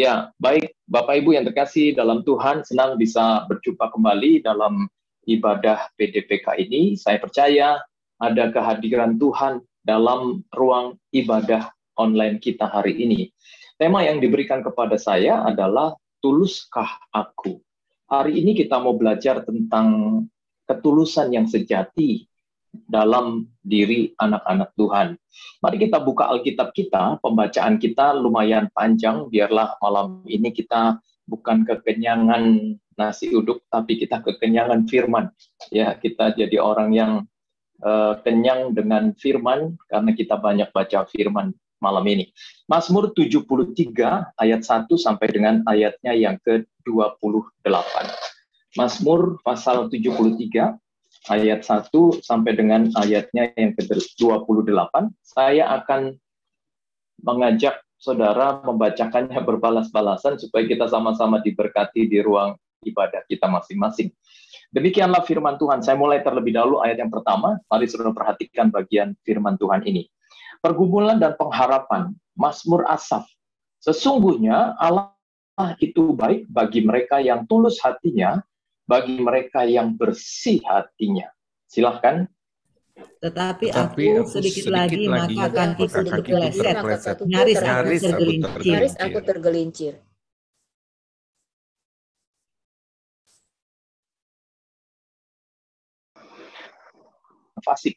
Ya, baik Bapak Ibu yang terkasih dalam Tuhan, senang bisa berjumpa kembali dalam ibadah PDPK ini. Saya percaya ada kehadiran Tuhan dalam ruang ibadah online kita hari ini. Tema yang diberikan kepada saya adalah Tuluskah Aku? Hari ini kita mau belajar tentang ketulusan yang sejati dalam diri anak-anak Tuhan. Mari kita buka Alkitab kita, pembacaan kita lumayan panjang, biarlah malam ini kita bukan kekenyangan nasi uduk, tapi kita kekenyangan firman. Ya, kita jadi orang yang kenyang dengan firman, karena kita banyak baca firman malam ini. Mazmur 73 ayat 1 sampai dengan ayatnya yang ke-28. Mazmur pasal 73 ayat 1 sampai dengan ayatnya yang ke-28, saya akan mengajak saudara membacakannya berbalas-balasan supaya kita sama-sama diberkati di ruang ibadah kita masing-masing. Demikianlah firman Tuhan. Saya mulai terlebih dahulu ayat yang pertama. Mari saudara perhatikan bagian firman Tuhan ini. Pergumulan dan pengharapan, Mazmur Asaf. Sesungguhnya Allah itu baik bagi mereka yang tulus hatinya, bagi mereka yang bersih hatinya. Silahkan. Tetapi aku sedikit lagi maka kakiku terpeleset, nyaris aku tergelincir. Fasik.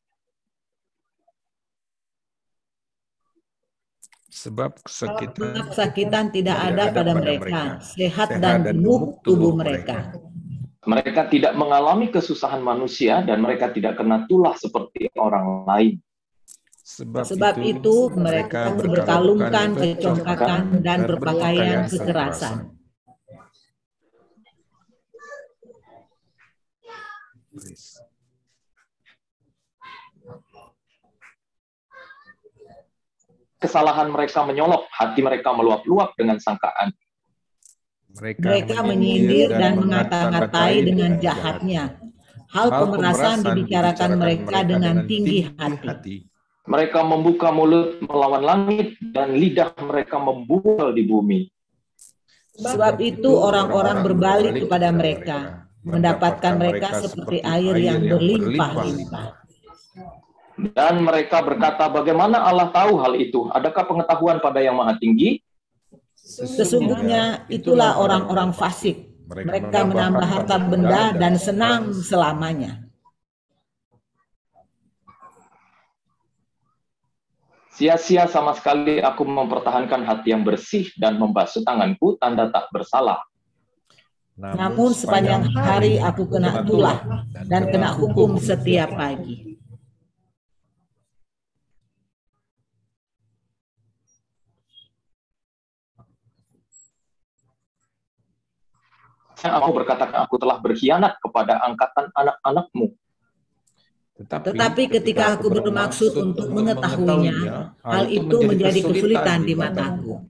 Sebab kesakitan tidak ada pada mereka, sehat dan gemuk tubuh mereka. Mereka tidak mengalami kesusahan manusia dan mereka tidak kena tulah seperti orang lain. Sebab itu mereka berkalungkan kecongkakan dan berpakaian kekerasan. Kesalahan mereka menyolok, hati mereka meluap-luap dengan sangkaan. Mereka menyindir dan mengata-ngatai dengan jahatnya. Hal pemerasan dibicarakan mereka dengan tinggi hati. Mereka membuka mulut melawan langit dan lidah mereka membual di bumi. Sebab itu orang-orang berbalik kepada mereka, mendapatkan mereka seperti air yang berlimpah-limpah. Dan mereka berkata, bagaimana Allah tahu hal itu? Adakah pengetahuan pada yang Maha Tinggi? Sesungguhnya itulah orang-orang fasik. Mereka menambah harta benda dan senang selamanya. Sia-sia sama sekali aku mempertahankan hati yang bersih dan membasuh tanganku tanda tak bersalah. Namun sepanjang hari aku kena tulah dan kena hukum setiap pagi. Aku berkata, aku telah berkhianat kepada angkatan anak-anakmu. Tetapi ketika aku bermaksud untuk mengetahuinya, hal itu menjadi kesulitan di mataku.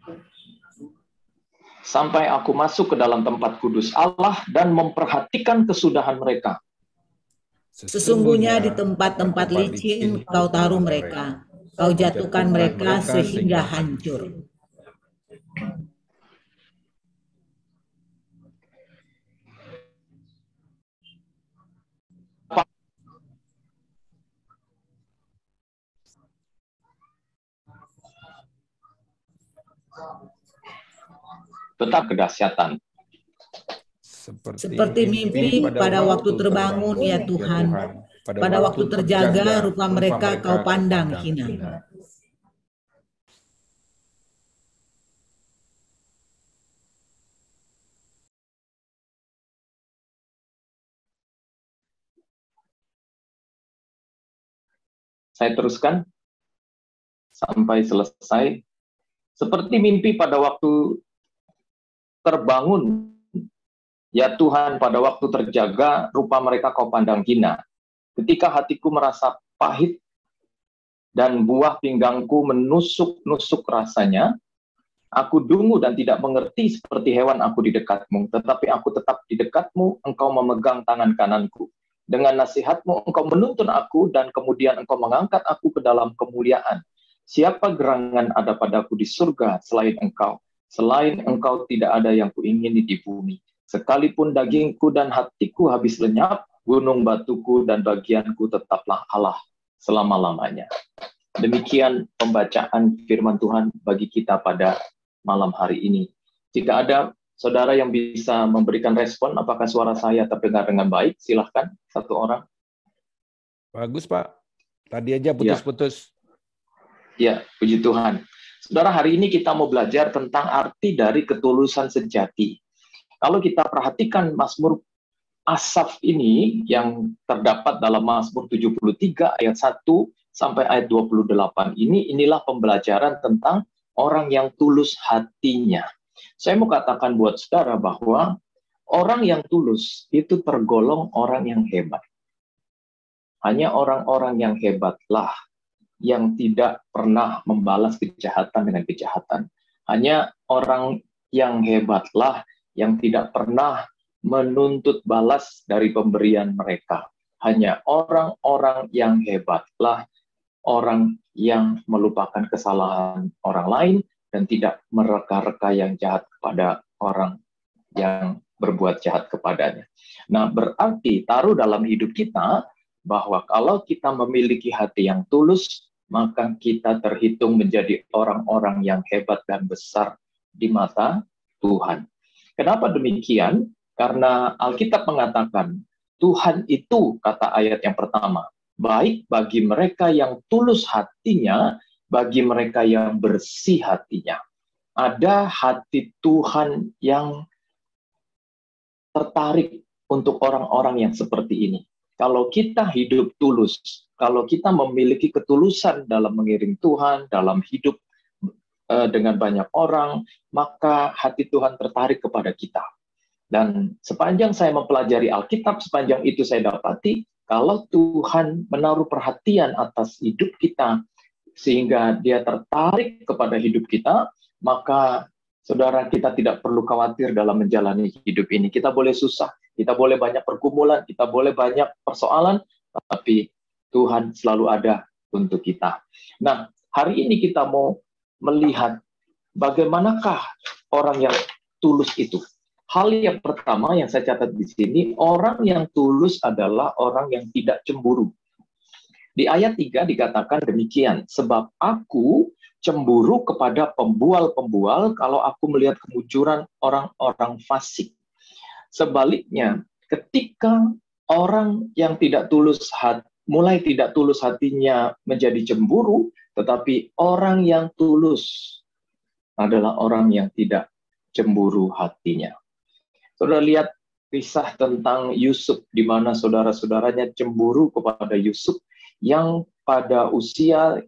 Sampai aku masuk ke dalam tempat kudus Allah dan memperhatikan kesudahan mereka. Sesungguhnya di tempat-tempat licin kau taruh mereka, kau jatuhkan mereka sehingga hancur. Tetap kedahsyatan. Seperti mimpi pada waktu terbangun ya Tuhan, pada waktu terjaga rupa mereka kau pandang hina. Saya teruskan sampai selesai. Seperti mimpi pada waktu terbangun, ya Tuhan, pada waktu terjaga, rupa mereka kau pandang hina. Ketika hatiku merasa pahit dan buah pinggangku menusuk-nusuk rasanya, aku dungu dan tidak mengerti seperti hewan aku di dekatmu. Tetapi aku tetap di dekatmu, engkau memegang tangan kananku. Dengan nasihatmu engkau menuntun aku dan kemudian engkau mengangkat aku ke dalam kemuliaan. Siapa gerangan ada padaku di surga selain engkau? Selain Engkau tidak ada yang kuingini di bumi. Sekalipun dagingku dan hatiku habis lenyap, gunung batuku dan bagianku tetaplah Allah selama-lamanya. Demikian pembacaan firman Tuhan bagi kita pada malam hari ini. Jika ada saudara yang bisa memberikan respon, apakah suara saya terdengar dengan baik? Silahkan, satu orang. Bagus, Pak. Tadi aja putus-putus. Ya, puji Tuhan. Saudara, hari ini kita mau belajar tentang arti dari ketulusan sejati. Kalau kita perhatikan Mazmur Asaf ini yang terdapat dalam Mazmur 73 ayat 1 sampai ayat 28 inilah pembelajaran tentang orang yang tulus hatinya. Saya mau katakan buat saudara bahwa orang yang tulus itu tergolong orang yang hebat. Hanya orang-orang yang hebatlah yang tidak pernah membalas kejahatan dengan kejahatan. Hanya orang yang hebatlah yang tidak pernah menuntut balas dari pemberian mereka. Hanya orang-orang yang hebatlah orang yang melupakan kesalahan orang lain dan tidak mereka-reka yang jahat kepada orang yang berbuat jahat kepadanya. Nah, berarti taruh dalam hidup kita bahwa kalau kita memiliki hati yang tulus, maka kita terhitung menjadi orang-orang yang hebat dan besar di mata Tuhan. Kenapa demikian? Karena Alkitab mengatakan, Tuhan itu, kata ayat yang pertama, baik bagi mereka yang tulus hatinya, bagi mereka yang bersih hatinya. Ada hati Tuhan yang tertarik untuk orang-orang yang seperti ini. Kalau kita hidup tulus, kalau kita memiliki ketulusan dalam mengiring Tuhan, dalam hidup dengan banyak orang, maka hati Tuhan tertarik kepada kita. Dan sepanjang saya mempelajari Alkitab, sepanjang itu saya dapati, kalau Tuhan menaruh perhatian atas hidup kita, sehingga dia tertarik kepada hidup kita, maka saudara, kita tidak perlu khawatir dalam menjalani hidup ini. Kita boleh susah, kita boleh banyak pergumulan, kita boleh banyak persoalan, tapi Tuhan selalu ada untuk kita. Nah, hari ini kita mau melihat bagaimanakah orang yang tulus itu. Hal yang pertama yang saya catat di sini, orang yang tulus adalah orang yang tidak cemburu. Di ayat 3 dikatakan demikian, sebab aku cemburu kepada pembual-pembual kalau aku melihat kemunculan orang-orang fasik. Sebaliknya, ketika orang yang tidak tulus mulai tidak tulus hatinya menjadi cemburu, tetapi orang yang tulus adalah orang yang tidak cemburu hatinya. Saudara lihat kisah tentang Yusuf, di mana saudara-saudaranya cemburu kepada Yusuf yang pada usia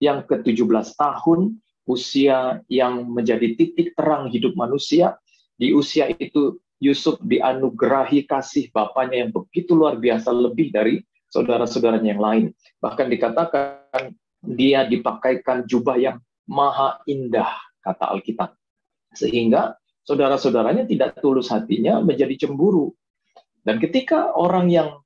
yang ke-17 tahun, usia yang menjadi titik terang hidup manusia. Di usia itu Yusuf dianugerahi kasih bapaknya yang begitu luar biasa, lebih dari saudara-saudaranya yang lain. Bahkan dikatakan dia dipakaikan jubah yang maha indah, kata Alkitab. Sehingga saudara-saudaranya tidak tulus hatinya menjadi cemburu. Dan ketika orang yang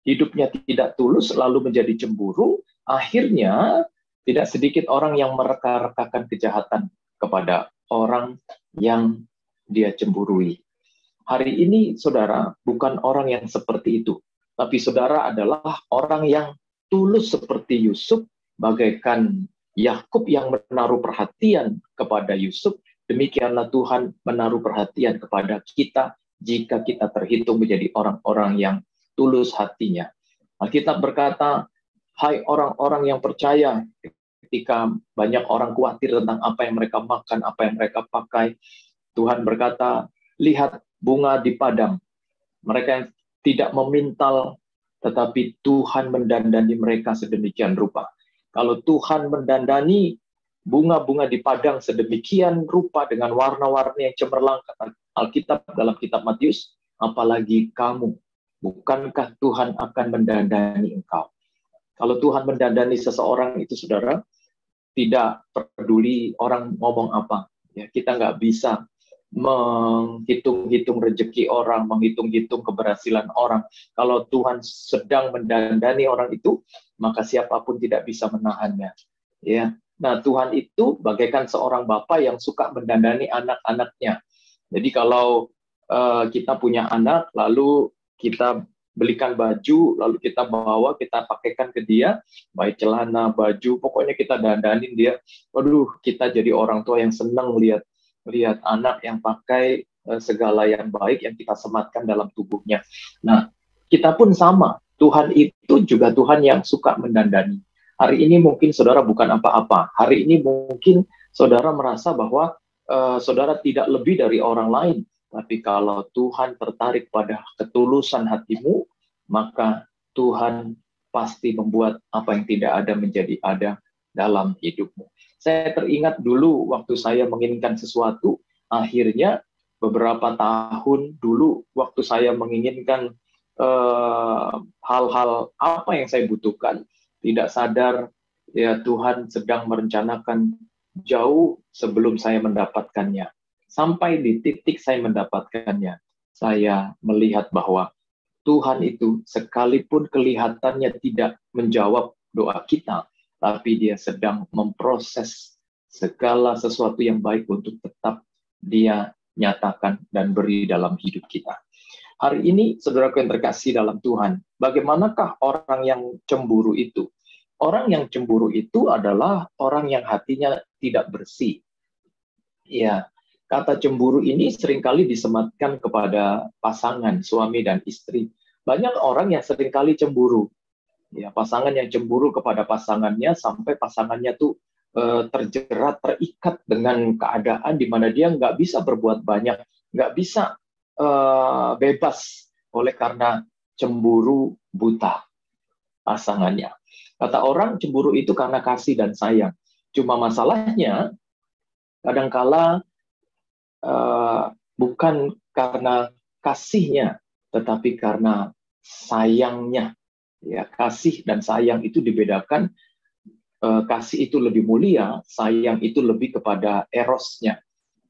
hidupnya tidak tulus lalu menjadi cemburu, akhirnya tidak sedikit orang yang mereka-rekakan kejahatan kepada orang yang dia cemburui. Hari ini, saudara, bukan orang yang seperti itu. Tapi saudara adalah orang yang tulus seperti Yusuf, bagaikan Yakub yang menaruh perhatian kepada Yusuf. Demikianlah Tuhan menaruh perhatian kepada kita jika kita terhitung menjadi orang-orang yang tulus hatinya. Alkitab berkata, hai orang-orang yang percaya, ketika banyak orang khawatir tentang apa yang mereka makan, apa yang mereka pakai, Tuhan berkata, lihat bunga di padang. Mereka yang tidak memintal, tetapi Tuhan mendandani mereka sedemikian rupa. Kalau Tuhan mendandani bunga-bunga di padang sedemikian rupa dengan warna-warni yang cemerlang, kata Alkitab dalam kitab Matius, apalagi kamu, bukankah Tuhan akan mendandani engkau? Kalau Tuhan mendandani seseorang itu, saudara, tidak peduli orang ngomong apa. Ya, kita nggak bisa menghitung-hitung rezeki orang, menghitung-hitung keberhasilan orang. Kalau Tuhan sedang mendandani orang itu, maka siapapun tidak bisa menahannya. Ya, Nah, Tuhan itu bagaikan seorang bapa yang suka mendandani anak-anaknya. Jadi kalau kita punya anak, lalu kita belikan baju, lalu kita bawa, kita pakaikan ke dia, baik celana, baju, pokoknya kita dandanin dia. Waduh, kita jadi orang tua yang senang lihat anak yang pakai segala yang baik yang kita sematkan dalam tubuhnya. Nah, kita pun sama. Tuhan itu juga Tuhan yang suka mendandani. Hari ini mungkin saudara bukan apa-apa. Hari ini mungkin saudara merasa bahwa saudara tidak lebih dari orang lain. Tapi kalau Tuhan tertarik pada ketulusan hatimu, maka Tuhan pasti membuat apa yang tidak ada menjadi ada dalam hidupmu. Saya teringat dulu waktu saya menginginkan sesuatu, akhirnya beberapa tahun dulu waktu saya menginginkan hal-hal apa yang saya butuhkan, tidak sadar ya Tuhan sedang merencanakan jauh sebelum saya mendapatkannya. Sampai di titik saya mendapatkannya, saya melihat bahwa Tuhan itu sekalipun kelihatannya tidak menjawab doa kita, tapi dia sedang memproses segala sesuatu yang baik untuk tetap dia nyatakan dan beri dalam hidup kita. Hari ini, saudaraku yang terkasih dalam Tuhan, bagaimanakah orang yang cemburu itu? Orang yang cemburu itu adalah orang yang hatinya tidak bersih. Ya, kata cemburu ini seringkali disematkan kepada pasangan, suami dan istri. Banyak orang yang seringkali cemburu. Ya, pasangan yang cemburu kepada pasangannya sampai pasangannya tuh terjerat, terikat dengan keadaan di mana dia nggak bisa berbuat banyak, nggak bisa bebas oleh karena cemburu buta pasangannya. Kata orang cemburu itu karena kasih dan sayang. Cuma masalahnya kadangkala bukan karena kasihnya, tetapi karena sayangnya. Ya, kasih dan sayang itu dibedakan. Kasih itu lebih mulia, sayang itu lebih kepada erosnya.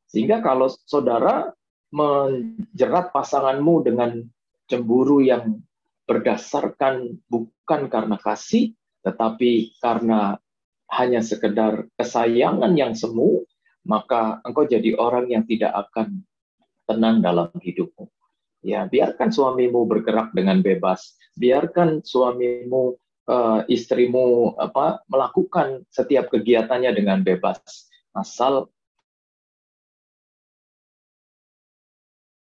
Sehingga kalau saudara menjerat pasanganmu dengan cemburu yang berdasarkan bukan karena kasih, tetapi karena hanya sekedar kesayangan yang semu, maka engkau jadi orang yang tidak akan tenang dalam hidupmu. Ya, biarkan suamimu bergerak dengan bebas, biarkan suamimu, istrimu melakukan setiap kegiatannya dengan bebas, asal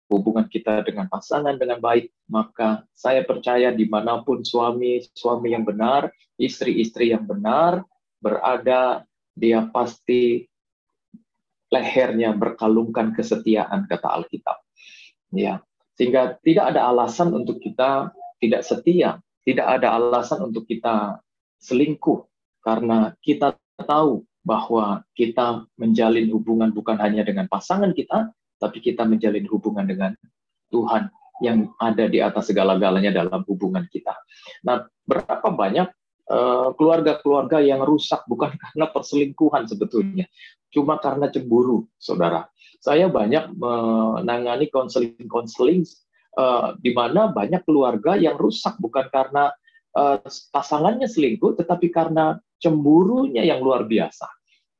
hubungan kita dengan pasangan dengan baik, maka saya percaya dimanapun suami yang benar, istri yang benar berada, dia pasti lehernya berkalungkan kesetiaan, kata Alkitab. Ya, sehingga tidak ada alasan untuk kita tidak setia, tidak ada alasan untuk kita selingkuh, karena kita tahu bahwa kita menjalin hubungan bukan hanya dengan pasangan kita, tapi kita menjalin hubungan dengan Tuhan yang ada di atas segala-galanya dalam hubungan kita. Nah, berapa banyak keluarga-keluarga yang rusak bukan karena perselingkuhan sebetulnya, cuma karena cemburu, saudara. Saya banyak menangani konseling di mana banyak keluarga yang rusak bukan karena pasangannya selingkuh, tetapi karena cemburunya yang luar biasa.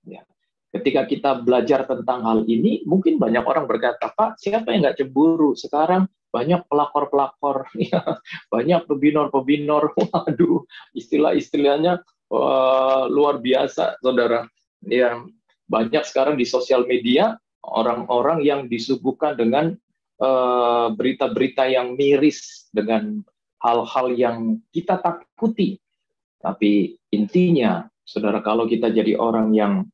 Ya. Ketika kita belajar tentang hal ini, mungkin banyak orang berkata, Pak, siapa yang nggak cemburu? Sekarang banyak pelakor-pelakor, banyak pebinor-pebinor, waduh, istilah-istilahnya luar biasa, saudara. Ya, banyak sekarang di sosial media, orang-orang yang disuguhkan dengan berita-berita yang miris, dengan hal-hal yang kita takuti. Tapi intinya, saudara, kalau kita jadi orang yang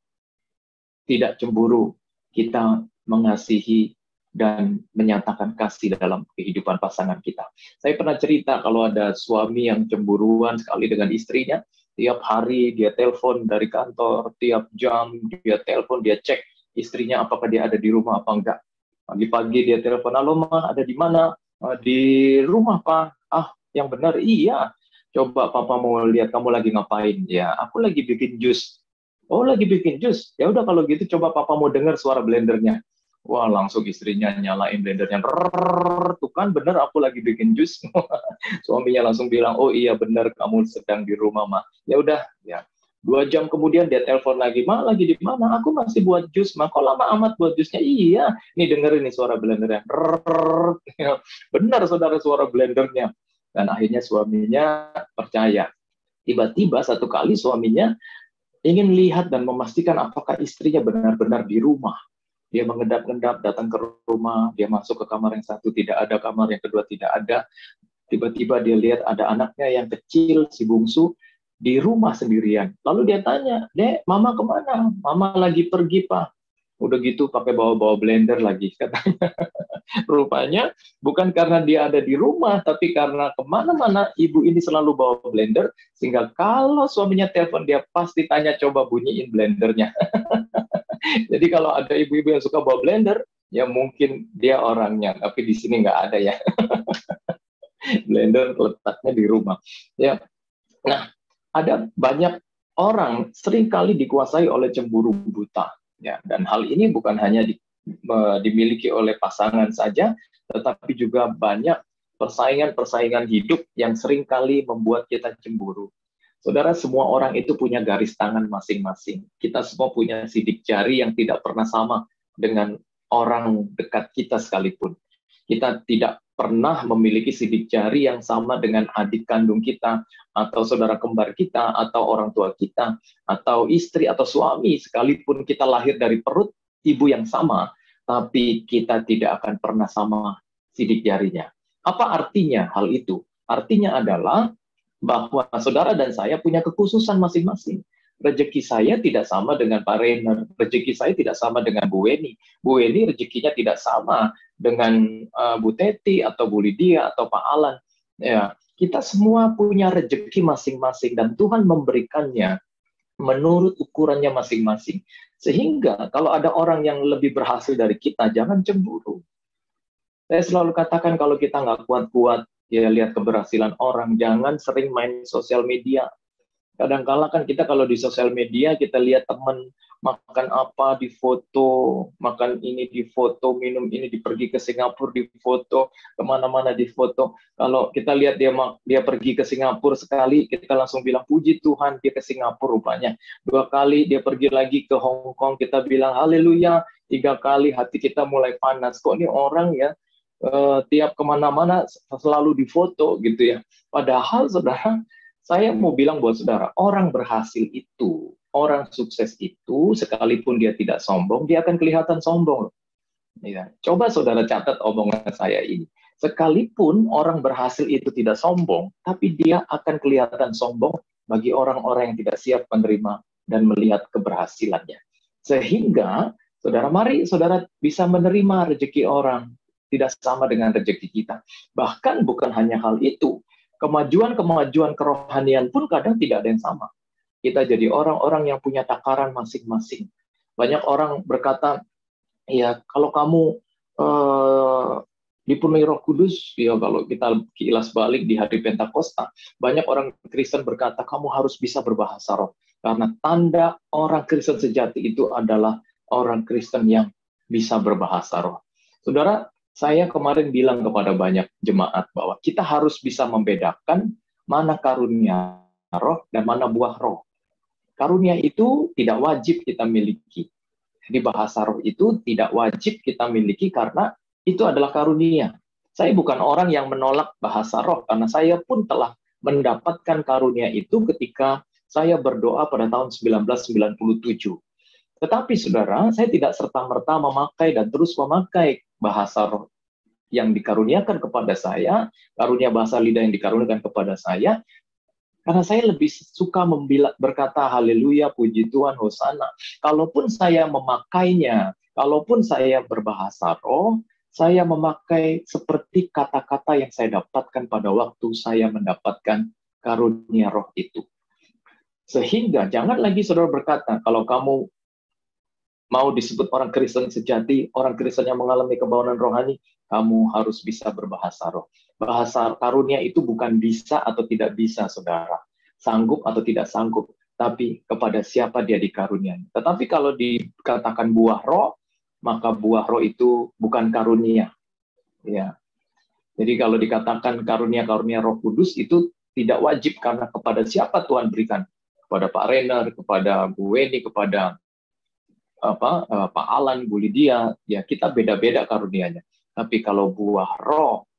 tidak cemburu, kita mengasihi dan menyatakan kasih dalam kehidupan pasangan kita. Saya pernah cerita kalau ada suami yang cemburuan sekali dengan istrinya, tiap hari dia telepon dari kantor, tiap jam dia telepon, dia cek istrinya apakah dia ada di rumah apa enggak. Pagi-pagi dia telepon, halo Ma, ada di mana? Di rumah Pak. Ah, yang benar, iya. Coba Papa mau lihat kamu lagi ngapain. Ya, aku lagi bikin jus. Oh, lagi bikin jus. Ya udah kalau gitu coba Papa mau dengar suara blendernya. Wah, langsung istrinya nyalain blendernya. Tuh kan bener aku lagi bikin jus. Suaminya langsung bilang, oh iya bener kamu sedang di rumah, Ma. Ya udah, ya. 2 jam kemudian dia telepon lagi, "Ma, lagi di mana? Aku masih buat jus, Ma. Kok lama amat buat jusnya?" "Iya, nih dengerin nih suara blendernya." Benar saudara, suara blendernya. Dan akhirnya suaminya percaya. Tiba-tiba satu kali suaminya ingin lihat dan memastikan apakah istrinya benar-benar di rumah. Dia mengendap-endap datang ke rumah, dia masuk ke kamar yang satu, tidak ada, kamar yang kedua tidak ada. Tiba-tiba dia lihat ada anaknya yang kecil, si bungsu, di rumah sendirian. Lalu dia tanya, "Dek, Mama kemana?" "Mama lagi pergi, Pak." Udah gitu pakai bawa-bawa blender lagi, katanya. Rupanya bukan karena dia ada di rumah, tapi karena kemana-mana ibu ini selalu bawa blender, sehingga kalau suaminya telepon dia pasti tanya, "Coba bunyiin blendernya." Jadi kalau ada ibu-ibu yang suka bawa blender, ya mungkin dia orangnya, tapi di sini nggak ada ya. Blender letaknya di rumah. Ya, nah ada banyak orang seringkali dikuasai oleh cemburu buta. Ya, dan hal ini bukan hanya dimiliki oleh pasangan saja, tetapi juga banyak persaingan-persaingan hidup yang seringkali membuat kita cemburu. Saudara, semua orang itu punya garis tangan masing-masing. Kita semua punya sidik jari yang tidak pernah sama dengan orang dekat kita sekalipun. Kita tidak pernah memiliki sidik jari yang sama dengan adik kandung kita, atau saudara kembar kita, atau orang tua kita, atau istri atau suami, sekalipun kita lahir dari perut ibu yang sama, tapi kita tidak akan pernah sama sidik jarinya. Apa artinya hal itu? Artinya adalah bahwa saudara dan saya punya kekhususan masing-masing. Rezeki saya tidak sama dengan Pak Rainer, rezeki saya tidak sama dengan Bu Weni. Bu Weni rezekinya tidak sama dengan Bu Teti atau Bu Lydia atau Pak Alan. Ya, kita semua punya rezeki masing-masing dan Tuhan memberikannya menurut ukurannya masing-masing. Sehingga kalau ada orang yang lebih berhasil dari kita, jangan cemburu. Saya selalu katakan kalau kita nggak kuat-kuat, ya lihat keberhasilan orang, jangan sering main sosial media. Kadang-kala kan kita kalau di sosial media, kita lihat teman makan apa di foto, makan ini di foto, minum ini, pergi ke Singapura di foto, kemana-mana di foto. Kalau kita lihat dia pergi ke Singapura sekali, kita langsung bilang, "Puji Tuhan dia ke Singapura rupanya." 2 kali dia pergi lagi ke Hong Kong, kita bilang, "Haleluya." 3 kali hati kita mulai panas. Kok ini orang ya, tiap kemana-mana selalu difoto gitu ya. Padahal saudara, saya mau bilang buat saudara, orang berhasil itu, orang sukses itu, sekalipun dia tidak sombong, dia akan kelihatan sombong. Ya. Coba saudara catat omongan saya ini. Sekalipun orang berhasil itu tidak sombong, tapi dia akan kelihatan sombong bagi orang-orang yang tidak siap menerima dan melihat keberhasilannya. Sehingga, saudara, mari saudara bisa menerima rezeki orang, tidak sama dengan rezeki kita. Bahkan bukan hanya hal itu, kemajuan-kemajuan kerohanian pun kadang tidak ada yang sama. Kita jadi orang-orang yang punya takaran masing-masing. Banyak orang berkata, ya kalau kamu dipenuhi Roh Kudus, ya kalau kita kilas balik di hari Pentakosta, banyak orang Kristen berkata, kamu harus bisa berbahasa roh. Karena tanda orang Kristen sejati itu adalah orang Kristen yang bisa berbahasa roh. Saudara, saya kemarin bilang kepada banyak jemaat bahwa kita harus bisa membedakan mana karunia roh dan mana buah roh. Karunia itu tidak wajib kita miliki. Di bahasa roh itu tidak wajib kita miliki karena itu adalah karunia. Saya bukan orang yang menolak bahasa roh karena saya pun telah mendapatkan karunia itu ketika saya berdoa pada tahun 1997. Tetapi saudara, saya tidak serta-merta memakai dan terus memakai bahasa roh yang dikaruniakan kepada saya, karunia bahasa lidah yang dikaruniakan kepada saya, karena saya lebih suka berkata haleluya, puji Tuhan, hosana. Kalaupun saya memakainya, kalaupun saya berbahasa roh, saya memakai seperti kata-kata yang saya dapatkan pada waktu saya mendapatkan karunia roh itu. Sehingga jangan lagi saudara berkata, kalau kamu mau disebut orang Kristen sejati, orang Kristen yang mengalami kebauan rohani, kamu harus bisa berbahasa roh. Bahasa karunia itu bukan bisa atau tidak bisa, saudara. Sanggup atau tidak sanggup. Tapi kepada siapa dia dikaruniai. Tetapi kalau dikatakan buah roh, maka buah roh itu bukan karunia. Ya. Jadi kalau dikatakan karunia-karunia Roh Kudus itu tidak wajib karena kepada siapa Tuhan berikan. kepada Pak Renner, kepada Bu Weni, kepada Pak Alan, Bu Lydia, ya kita beda-beda karunianya. Tapi kalau buah roh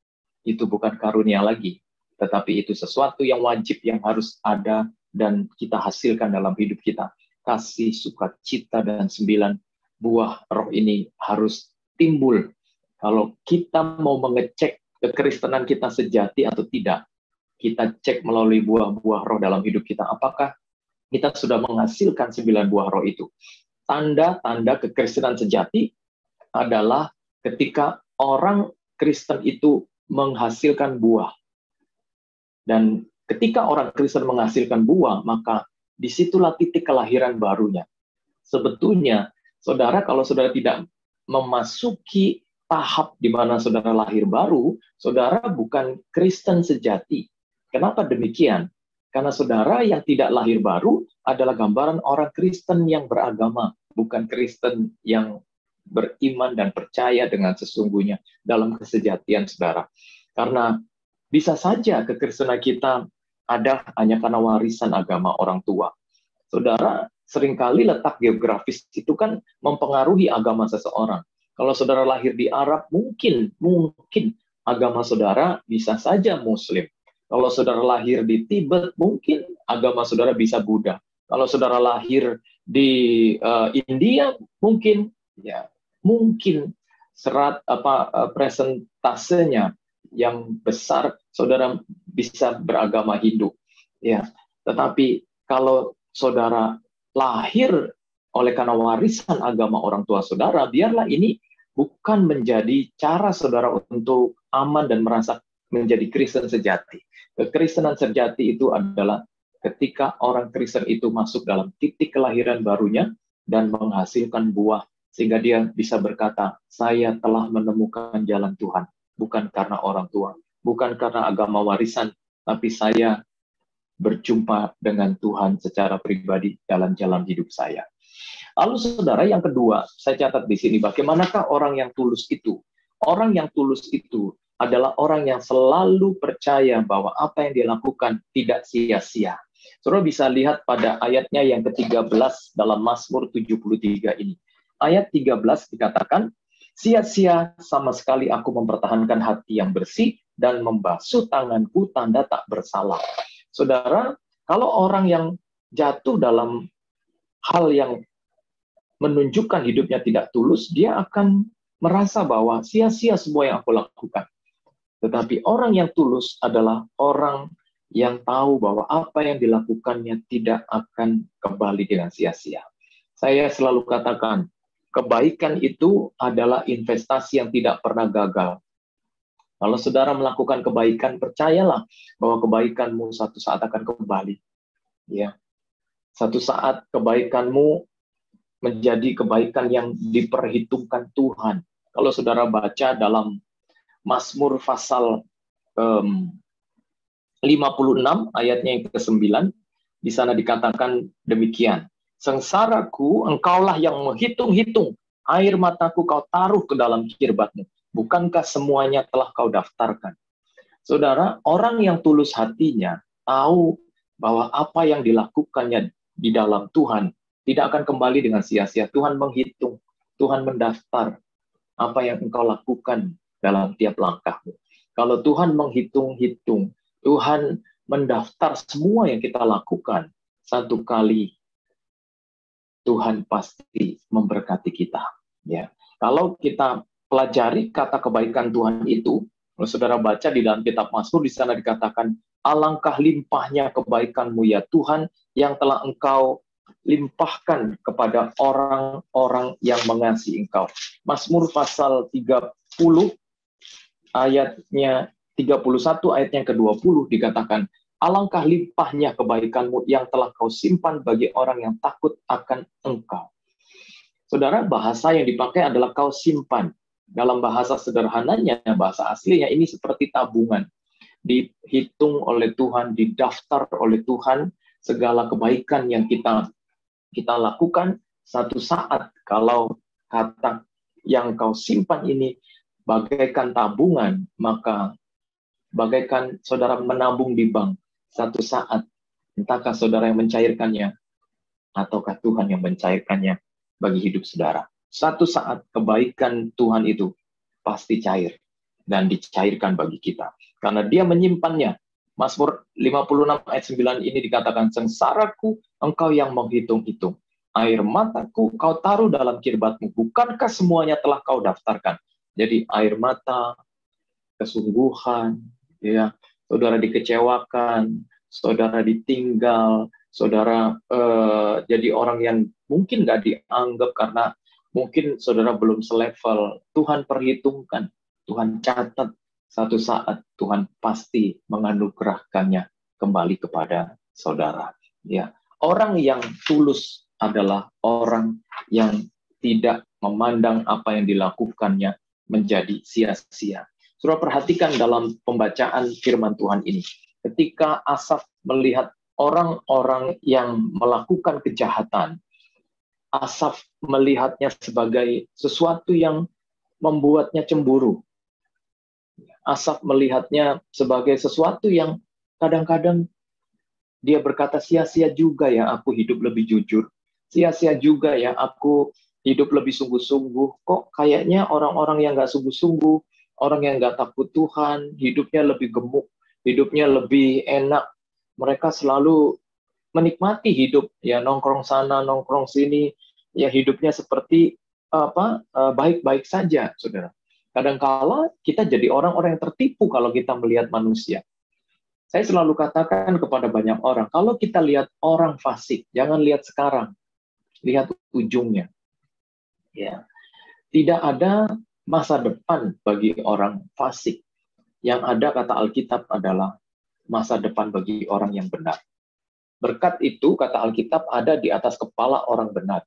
itu bukan karunia lagi, tetapi itu sesuatu yang wajib, yang harus ada dan kita hasilkan dalam hidup kita. Kasih, sukacita, dan 9 buah roh ini harus timbul. Kalau kita mau mengecek kekristenan kita sejati atau tidak, kita cek melalui buah-buah roh dalam hidup kita. Apakah kita sudah menghasilkan 9 buah roh itu? Tanda-tanda kekristenan sejati adalah ketika orang Kristen itu menghasilkan buah. Dan ketika orang Kristen menghasilkan buah, maka disitulah titik kelahiran barunya. Sebetulnya, saudara, kalau saudara tidak memasuki tahap di mana saudara lahir baru, saudara bukan Kristen sejati. Kenapa demikian? Karena saudara yang tidak lahir baru adalah gambaran orang Kristen yang beragama, bukan Kristen yang beriman dan percaya dengan sesungguhnya dalam kesejatian saudara. Karena bisa saja kekristenan kita ada hanya karena warisan agama orang tua. Saudara, seringkali letak geografis itu kan mempengaruhi agama seseorang. Kalau saudara lahir di Arab, mungkin agama saudara bisa saja Muslim. Kalau saudara lahir di Tibet, mungkin agama saudara bisa Buddha. Kalau saudara lahir di India, mungkin presentasenya yang besar saudara bisa beragama Hindu. Ya, tetapi kalau saudara lahir oleh karena warisan agama orang tua saudara, biarlah ini bukan menjadi cara saudara untuk aman dan merasa menjadi Kristen sejati. Kekristenan sejati itu adalah ketika orang Kristen itu masuk dalam titik kelahiran barunya dan menghasilkan buah, sehingga dia bisa berkata, saya telah menemukan jalan Tuhan, bukan karena orang tua, bukan karena agama warisan, tapi saya berjumpa dengan Tuhan secara pribadi dalam jalan hidup saya. Lalu saudara, yang kedua, saya catat di sini, bagaimanakah orang yang tulus itu? Orang yang tulus itu adalah orang yang selalu percaya bahwa apa yang dia lakukan tidak sia-sia. Saudara bisa lihat pada ayatnya yang ke-13 dalam Mazmur 73 ini. Ayat 13 dikatakan, sia-sia sama sekali aku mempertahankan hati yang bersih dan membasuh tanganku tanda tak bersalah. Saudara, kalau orang yang jatuh dalam hal yang menunjukkan hidupnya tidak tulus, dia akan merasa bahwa sia-sia semua yang aku lakukan. Tetapi orang yang tulus adalah orang yang tahu bahwa apa yang dilakukannya tidak akan kembali dengan sia-sia. Saya selalu katakan, kebaikan itu adalah investasi yang tidak pernah gagal. Kalau saudara melakukan kebaikan, percayalah bahwa kebaikanmu satu saat akan kembali. Ya, satu saat kebaikanmu menjadi kebaikan yang diperhitungkan Tuhan. Kalau saudara baca dalam Mazmur pasal 56 ayatnya yang ke-9, di sana dikatakan demikian. Sengsaraku, engkaulah yang menghitung-hitung, air mataku kau taruh ke dalam kirbatmu. Bukankah semuanya telah kau daftarkan? Saudara, orang yang tulus hatinya tahu bahwa apa yang dilakukannya di dalam Tuhan tidak akan kembali dengan sia-sia. Tuhan menghitung, Tuhan mendaftar apa yang engkau lakukan dalam tiap langkahmu. Kalau Tuhan menghitung-hitung, Tuhan mendaftar semua yang kita lakukan, satu kali Tuhan pasti memberkati kita. Ya, kalau kita pelajari kata kebaikan Tuhan itu, kalau saudara baca di dalam kitab Mazmur, di sana dikatakan, alangkah limpahnya kebaikanmu ya Tuhan, yang telah engkau limpahkan kepada orang-orang yang mengasihi engkau. Mazmur pasal 30, ayatnya 31, ayatnya ke-20 dikatakan, alangkah limpahnya kebaikanmu yang telah kau simpan bagi orang yang takut akan engkau. Saudara, bahasa yang dipakai adalah kau simpan. Dalam bahasa sederhananya, bahasa aslinya ini seperti tabungan. Dihitung oleh Tuhan, didaftar oleh Tuhan, segala kebaikan yang kita lakukan, satu saat kalau kata yang kau simpan ini bagaikan tabungan, maka bagaikan saudara menabung di bank, satu saat Entahkah saudara yang mencairkannya, ataukah Tuhan yang mencairkannya bagi hidup saudara. Satu saat kebaikan Tuhan itu pasti cair dan dicairkan bagi kita. Karena dia menyimpannya. Mazmur 56 ayat 9 ini dikatakan, sengsaraku engkau yang menghitung-hitung. Air mataku kau taruh dalam kirbatmu. Bukankah semuanya telah kau daftarkan? Jadi air mata, kesungguhan, ya, saudara dikecewakan, saudara ditinggal, saudara jadi orang yang mungkin nggak dianggap karena mungkin saudara belum selevel. Tuhan perhitungkan, Tuhan catat, satu saat Tuhan pasti menganugerahkannya kembali kepada saudara. Ya, orang yang tulus adalah orang yang tidak memandang apa yang dilakukannya menjadi sia-sia. Saudara perhatikan dalam pembacaan firman Tuhan ini. Ketika Asaf melihat orang-orang yang melakukan kejahatan, Asaf melihatnya sebagai sesuatu yang membuatnya cemburu. Asaf melihatnya sebagai sesuatu yang kadang-kadang dia berkata, sia-sia juga ya aku hidup lebih jujur. Sia-sia juga ya aku hidup lebih sungguh-sungguh. Kok kayaknya orang-orang yang nggak sungguh-sungguh, orang yang nggak takut Tuhan, hidupnya lebih gemuk, hidupnya lebih enak. Mereka selalu menikmati hidup, ya nongkrong sana, nongkrong sini, ya hidupnya seperti baik-baik saja, saudara. Kadang-kala kita jadi orang-orang yang tertipu kalau kita melihat manusia. Saya selalu katakan kepada banyak orang, kalau kita lihat orang fasik, jangan lihat sekarang, lihat ujungnya. Ya, tidak ada masa depan bagi orang fasik. Yang ada, kata Alkitab, adalah masa depan bagi orang yang benar. Berkat itu, kata Alkitab, ada di atas kepala orang benar.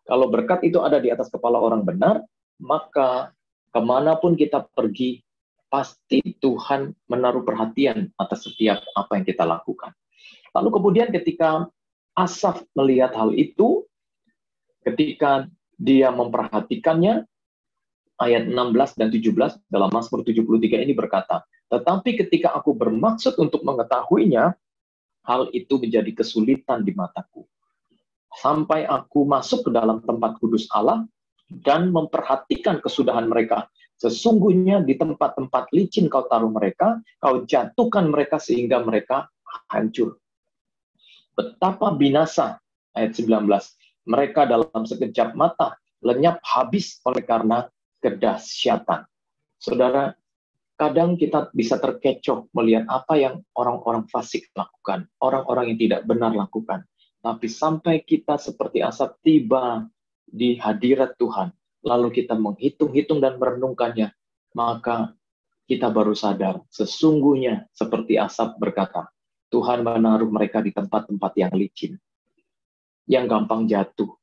Kalau berkat itu ada di atas kepala orang benar, maka kemanapun kita pergi, pasti Tuhan menaruh perhatian atas setiap apa yang kita lakukan. Lalu kemudian ketika Asaf melihat hal itu, ketika dia memperhatikannya, ayat 16 dan 17 dalam Mazmur 73 ini berkata, tetapi ketika aku bermaksud untuk mengetahuinya, hal itu menjadi kesulitan di mataku. Sampai aku masuk ke dalam tempat kudus Allah dan memperhatikan kesudahan mereka. Sesungguhnya di tempat-tempat licin kau taruh mereka, kau jatuhkan mereka sehingga mereka hancur. Betapa binasa, ayat 19, mereka dalam sekejap mata lenyap habis oleh karena kedahsyatan. Saudara, kadang kita bisa terkecoh melihat apa yang orang-orang fasik lakukan, orang-orang yang tidak benar lakukan. Tapi sampai kita seperti Asaf tiba di hadirat Tuhan, lalu kita menghitung-hitung dan merenungkannya, maka kita baru sadar, sesungguhnya seperti Asaf berkata, Tuhan menaruh mereka di tempat-tempat yang licin, yang gampang jatuh,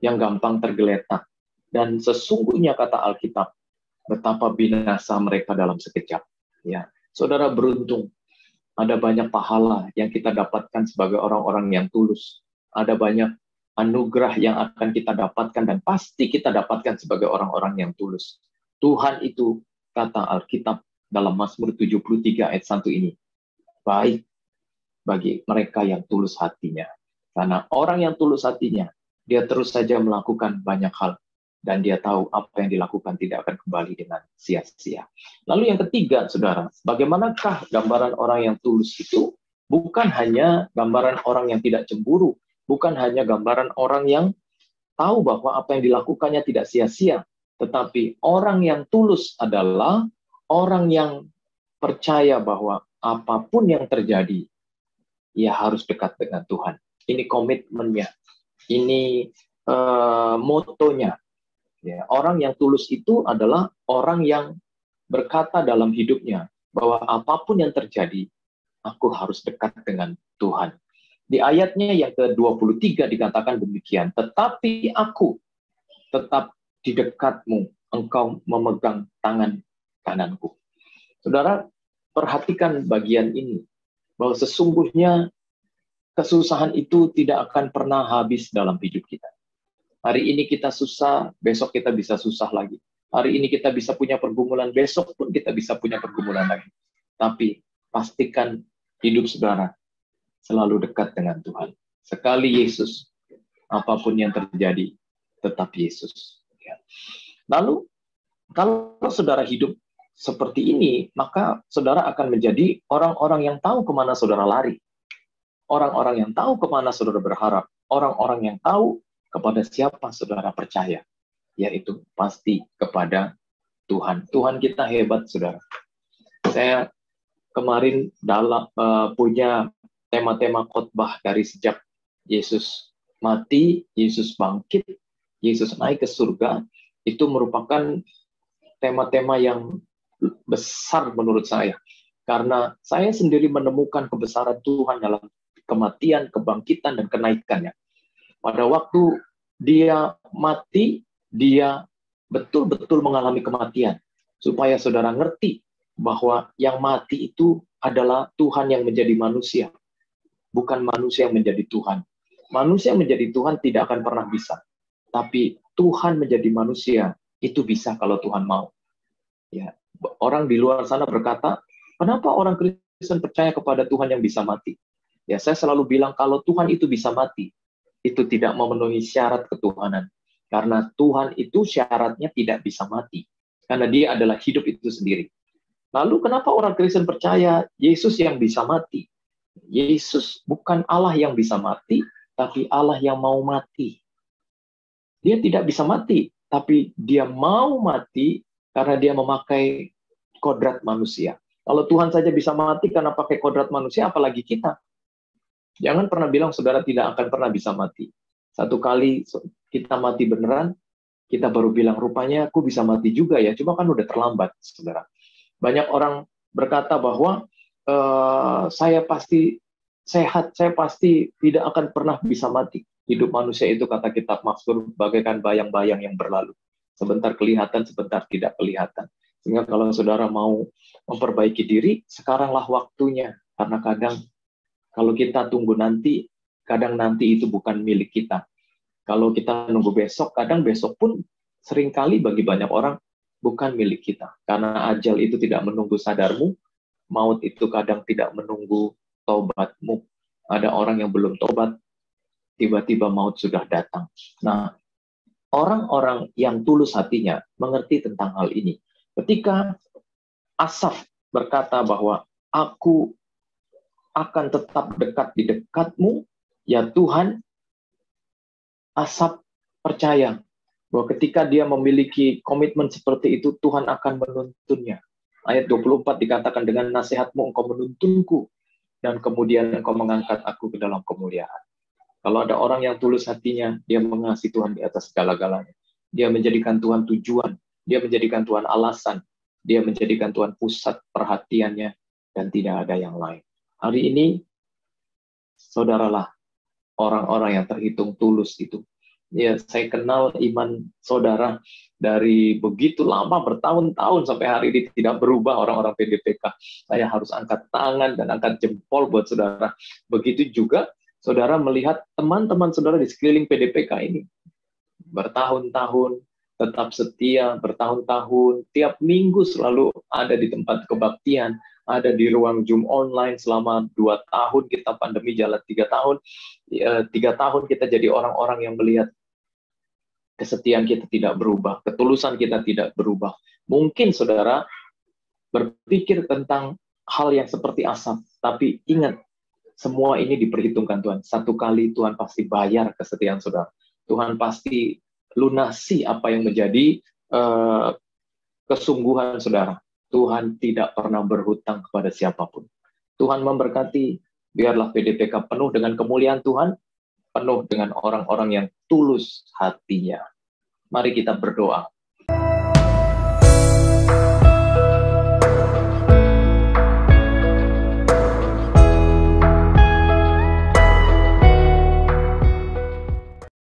yang gampang tergeletak. Dan sesungguhnya kata Alkitab, betapa binasa mereka dalam sekejap. Ya, saudara beruntung, ada banyak pahala yang kita dapatkan sebagai orang-orang yang tulus. Ada banyak anugerah yang akan kita dapatkan dan pasti kita dapatkan sebagai orang-orang yang tulus. Tuhan itu, kata Alkitab dalam Mazmur 73 ayat 1 ini, baik bagi mereka yang tulus hatinya. Karena orang yang tulus hatinya, dia terus saja melakukan banyak hal. Dan dia tahu apa yang dilakukan tidak akan kembali dengan sia-sia. Lalu yang ketiga, saudara, bagaimanakah gambaran orang yang tulus itu? Bukan hanya gambaran orang yang tidak cemburu, bukan hanya gambaran orang yang tahu bahwa apa yang dilakukannya tidak sia-sia, tetapi orang yang tulus adalah orang yang percaya bahwa apapun yang terjadi, ia harus dekat dengan Tuhan. Ini komitmennya, ini motonya. Ya, orang yang tulus itu adalah orang yang berkata dalam hidupnya bahwa apapun yang terjadi, aku harus dekat dengan Tuhan. Di ayatnya yang ke-23 dikatakan demikian, tetapi aku tetap di dekatmu, engkau memegang tangan kananku. Saudara, perhatikan bagian ini, bahwa sesungguhnya kesusahan itu tidak akan pernah habis dalam hidup kita. Hari ini kita susah, besok kita bisa susah lagi. Hari ini kita bisa punya pergumulan, besok pun kita bisa punya pergumulan lagi. Tapi pastikan hidup saudara selalu dekat dengan Tuhan. Sekali Yesus, apapun yang terjadi, tetap Yesus. Ya. Lalu, kalau saudara hidup seperti ini, maka saudara akan menjadi orang-orang yang tahu kemana saudara lari. Orang-orang yang tahu kemana saudara berharap. Orang-orang yang tahu kepada siapa saudara percaya. Yaitu pasti kepada Tuhan. Tuhan kita hebat, saudara. Saya kemarin punya tema-tema khotbah dari sejak Yesus mati, Yesus bangkit, Yesus naik ke surga. Itu merupakan tema-tema yang besar menurut saya. Karena saya sendiri menemukan kebesaran Tuhan dalam kematian, kebangkitan, dan kenaikannya. Pada waktu dia mati, dia betul-betul mengalami kematian. Supaya saudara ngerti bahwa yang mati itu adalah Tuhan yang menjadi manusia. Bukan manusia yang menjadi Tuhan. Manusia yang menjadi Tuhan tidak akan pernah bisa. Tapi Tuhan menjadi manusia, itu bisa kalau Tuhan mau. Ya, orang di luar sana berkata, kenapa orang Kristen percaya kepada Tuhan yang bisa mati? Ya, saya selalu bilang kalau Tuhan itu bisa mati, itu tidak memenuhi syarat ketuhanan. Karena Tuhan itu syaratnya tidak bisa mati. Karena dia adalah hidup itu sendiri. Lalu kenapa orang Kristen percaya Yesus yang bisa mati? Yesus bukan Allah yang bisa mati, tapi Allah yang mau mati. Dia tidak bisa mati, tapi dia mau mati karena dia memakai kodrat manusia. Kalau Tuhan saja bisa mati karena pakai kodrat manusia, apalagi kita. Jangan pernah bilang saudara tidak akan pernah bisa mati. Satu kali kita mati beneran, kita baru bilang rupanya aku bisa mati juga ya. Cuma kan udah terlambat, saudara. Banyak orang berkata bahwa saya pasti sehat, saya pasti tidak akan pernah bisa mati. Hidup manusia itu kata kitab Mazmur bagaikan bayang-bayang yang berlalu. Sebentar kelihatan, sebentar tidak kelihatan. Sehingga kalau saudara mau memperbaiki diri, sekaranglah waktunya. Karena kadang kalau kita tunggu nanti, kadang nanti itu bukan milik kita. Kalau kita nunggu besok, kadang besok pun seringkali bagi banyak orang bukan milik kita. Karena ajal itu tidak menunggu sadarmu, maut itu kadang tidak menunggu tobatmu. Ada orang yang belum tobat, tiba-tiba maut sudah datang. Nah, orang-orang yang tulus hatinya mengerti tentang hal ini. Ketika Asaf berkata bahwa aku akan tetap dekat di dekatmu, ya Tuhan, Asaf percaya bahwa ketika dia memiliki komitmen seperti itu, Tuhan akan menuntunnya. Ayat 24 dikatakan, dengan nasihatmu engkau menuntunku, dan kemudian engkau mengangkat aku ke dalam kemuliaan. Kalau ada orang yang tulus hatinya, dia mengasihi Tuhan di atas segala-galanya. Dia menjadikan Tuhan tujuan, dia menjadikan Tuhan alasan, dia menjadikan Tuhan pusat perhatiannya, dan tidak ada yang lain. Hari ini, saudaralah orang-orang yang terhitung tulus itu. Ya, saya kenal iman saudara dari begitu lama, bertahun-tahun sampai hari ini tidak berubah orang-orang PDPK. Saya harus angkat tangan dan angkat jempol buat saudara. Begitu juga saudara melihat teman-teman saudara di sekeliling PDPK ini. Bertahun-tahun, tetap setia, bertahun-tahun, tiap minggu selalu ada di tempat kebaktian, ada di ruang Zoom online selama 2 tahun, kita pandemi jalan 3 tahun. 3 tahun kita jadi orang-orang yang melihat kesetiaan kita tidak berubah, ketulusan kita tidak berubah. Mungkin saudara berpikir tentang hal yang seperti Asaf, tapi ingat, semua ini diperhitungkan Tuhan. Satu kali Tuhan pasti bayar kesetiaan saudara. Tuhan pasti lunasi apa yang menjadi kesungguhan saudara. Tuhan tidak pernah berhutang kepada siapapun. Tuhan memberkati, biarlah PDPK penuh dengan kemuliaan Tuhan, penuh dengan orang-orang yang tulus hatinya. Mari kita berdoa.